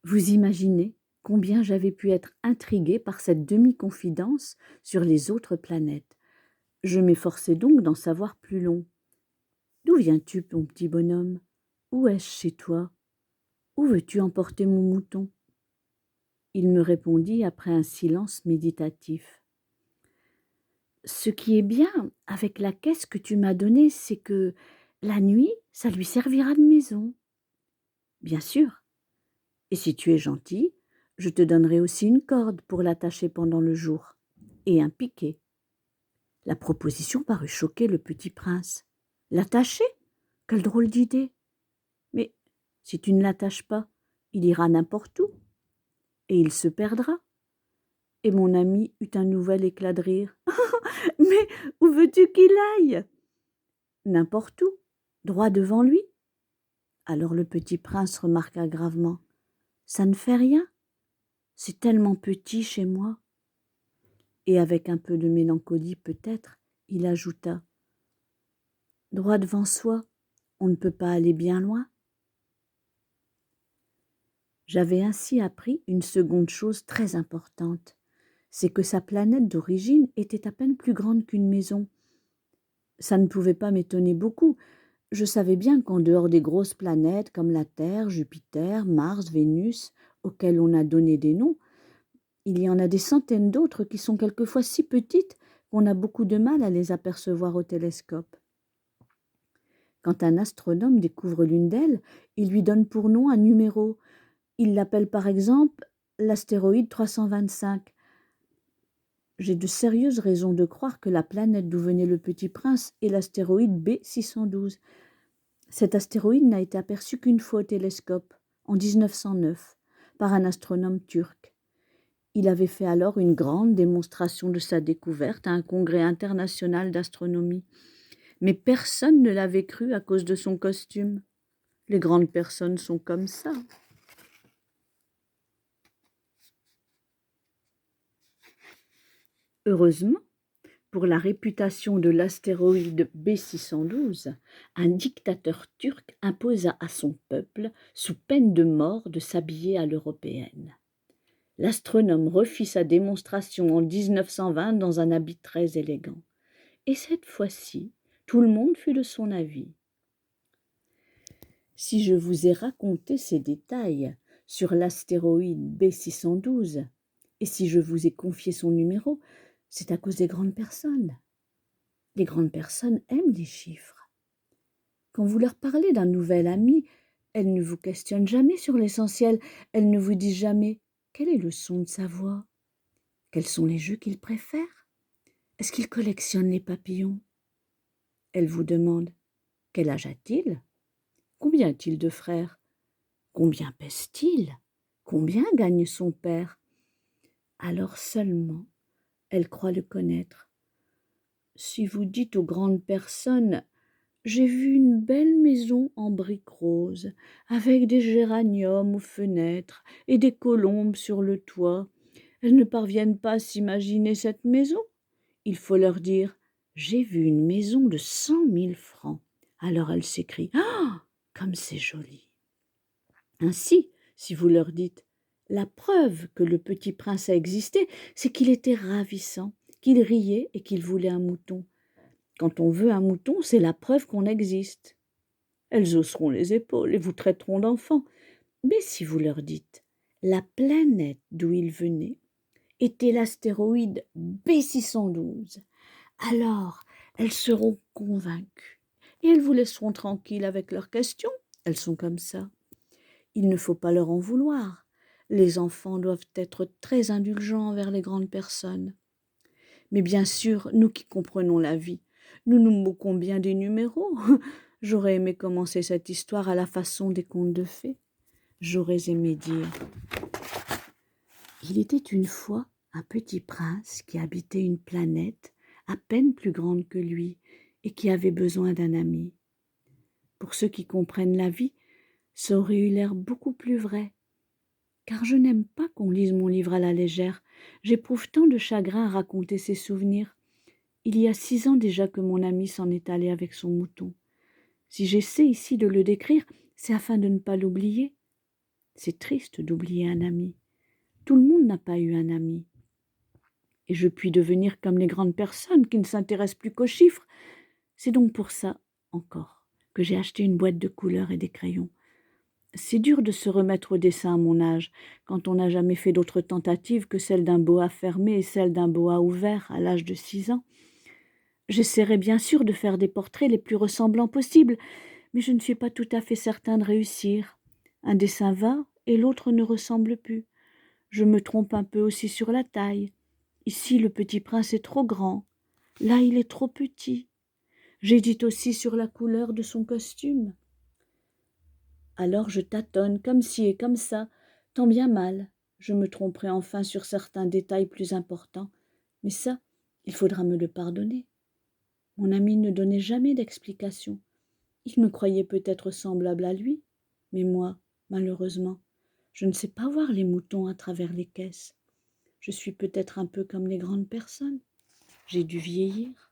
Vous imaginez combien j'avais pu être intriguée par cette demi-confidence sur les autres planètes. Je m'efforçais donc d'en savoir plus long. D'où viens-tu, mon petit bonhomme? Où est-ce chez toi? Où veux-tu emporter mon mouton? Il me répondit après un silence méditatif. Ce qui est bien avec la caisse que tu m'as donnée, c'est que la nuit, ça lui servira de maison. Bien sûr. Et si tu es gentil, je te donnerai aussi une corde pour l'attacher pendant le jour, et un piquet. La proposition parut choquer le petit prince. L'attacher? Quelle drôle d'idée! Mais si tu ne l'attaches pas, il ira n'importe où, et il se perdra. Et mon ami eut un nouvel éclat de rire. Mais où veux-tu qu'il aille? N'importe où, droit devant lui. Alors le petit prince remarqua gravement. Ça ne fait rien, c'est tellement petit chez moi. Et avec un peu de mélancolie peut-être, il ajouta. Droit devant soi, on ne peut pas aller bien loin. J'avais ainsi appris une seconde chose très importante, c'est que sa planète d'origine était à peine plus grande qu'une maison. Ça ne pouvait pas m'étonner beaucoup. Je savais bien qu'en dehors des grosses planètes comme la Terre, Jupiter, Mars, Vénus, auxquelles on a donné des noms, il y en a des centaines d'autres qui sont quelquefois si petites qu'on a beaucoup de mal à les apercevoir au télescope. Quand un astronome découvre l'une d'elles, il lui donne pour nom un numéro. Il l'appelle par exemple l'astéroïde 325. J'ai de sérieuses raisons de croire que la planète d'où venait le petit prince est l'astéroïde B612. Cet astéroïde n'a été aperçu qu'une fois au télescope, en 1909, par un astronome turc. Il avait fait alors une grande démonstration de sa découverte à un congrès international d'astronomie. Mais personne ne l'avait cru à cause de son costume. Les grandes personnes sont comme ça. Heureusement, pour la réputation de l'astéroïde B612, un dictateur turc imposa à son peuple, sous peine de mort, de s'habiller à l'européenne. L'astronome refit sa démonstration en 1920 dans un habit très élégant. Et cette fois-ci, tout le monde fut de son avis. Si je vous ai raconté ces détails sur l'astéroïde B612, et si je vous ai confié son numéro, c'est à cause des grandes personnes. Les grandes personnes aiment les chiffres. Quand vous leur parlez d'un nouvel ami, elles ne vous questionnent jamais sur l'essentiel, elles ne vous disent jamais quel est le son de sa voix, quels sont les jeux qu'il préfère, est-ce qu'il collectionne les papillons. Elles vous demandent quel âge a-t-il, combien a-t-il de frères, combien pèse-t-il, combien gagne son père. Alors seulement, elles croient le connaître. Si vous dites aux grandes personnes « J'ai vu une belle maison en briques roses, avec des géraniums aux fenêtres et des colombes sur le toit », elles ne parviennent pas à s'imaginer cette maison. Il faut leur dire « J'ai vu une maison de 100 000 francs ». Alors elles s'écrient « Ah, comme c'est joli !» Ainsi, si vous leur dites « La preuve que le petit prince a existé, c'est qu'il était ravissant, qu'il riait et qu'il voulait un mouton. Quand on veut un mouton, c'est la preuve qu'on existe. » Elles hausseront les épaules et vous traiteront d'enfant. Mais si vous leur dites « La planète d'où il venait était l'astéroïde B612 », alors elles seront convaincues et elles vous laisseront tranquille avec leurs questions. Elles sont comme ça. Il ne faut pas leur en vouloir. Les enfants doivent être très indulgents envers les grandes personnes. Mais bien sûr, nous qui comprenons la vie, nous nous moquons bien des numéros. J'aurais aimé commencer cette histoire à la façon des contes de fées. J'aurais aimé dire « Il était une fois un petit prince qui habitait une planète à peine plus grande que lui et qui avait besoin d'un ami. » Pour ceux qui comprennent la vie, ça aurait eu l'air beaucoup plus vrai. Car je n'aime pas qu'on lise mon livre à la légère. J'éprouve tant de chagrin à raconter ses souvenirs. Il y a 6 ans déjà que mon ami s'en est allé avec son mouton. Si j'essaie ici de le décrire, c'est afin de ne pas l'oublier. C'est triste d'oublier un ami. Tout le monde n'a pas eu un ami. Et je puis devenir comme les grandes personnes qui ne s'intéressent plus qu'aux chiffres. C'est donc pour ça, encore, que j'ai acheté une boîte de couleurs et des crayons. C'est dur de se remettre au dessin à mon âge, quand on n'a jamais fait d'autres tentatives que celle d'un boa fermé et celle d'un boa ouvert à l'âge de 6 ans. J'essaierai bien sûr de faire des portraits les plus ressemblants possibles, mais je ne suis pas tout à fait certain de réussir. Un dessin va et l'autre ne ressemble plus. Je me trompe un peu aussi sur la taille. Ici, le petit prince est trop grand. Là, il est trop petit. J'hésite aussi sur la couleur de son costume. Alors je tâtonne comme ci et comme ça, tant bien mal. Je me tromperai enfin sur certains détails plus importants, mais ça, il faudra me le pardonner. Mon ami ne donnait jamais d'explication. Il me croyait peut-être semblable à lui, mais moi, malheureusement, je ne sais pas voir les moutons à travers les caisses. Je suis peut-être un peu comme les grandes personnes. J'ai dû vieillir.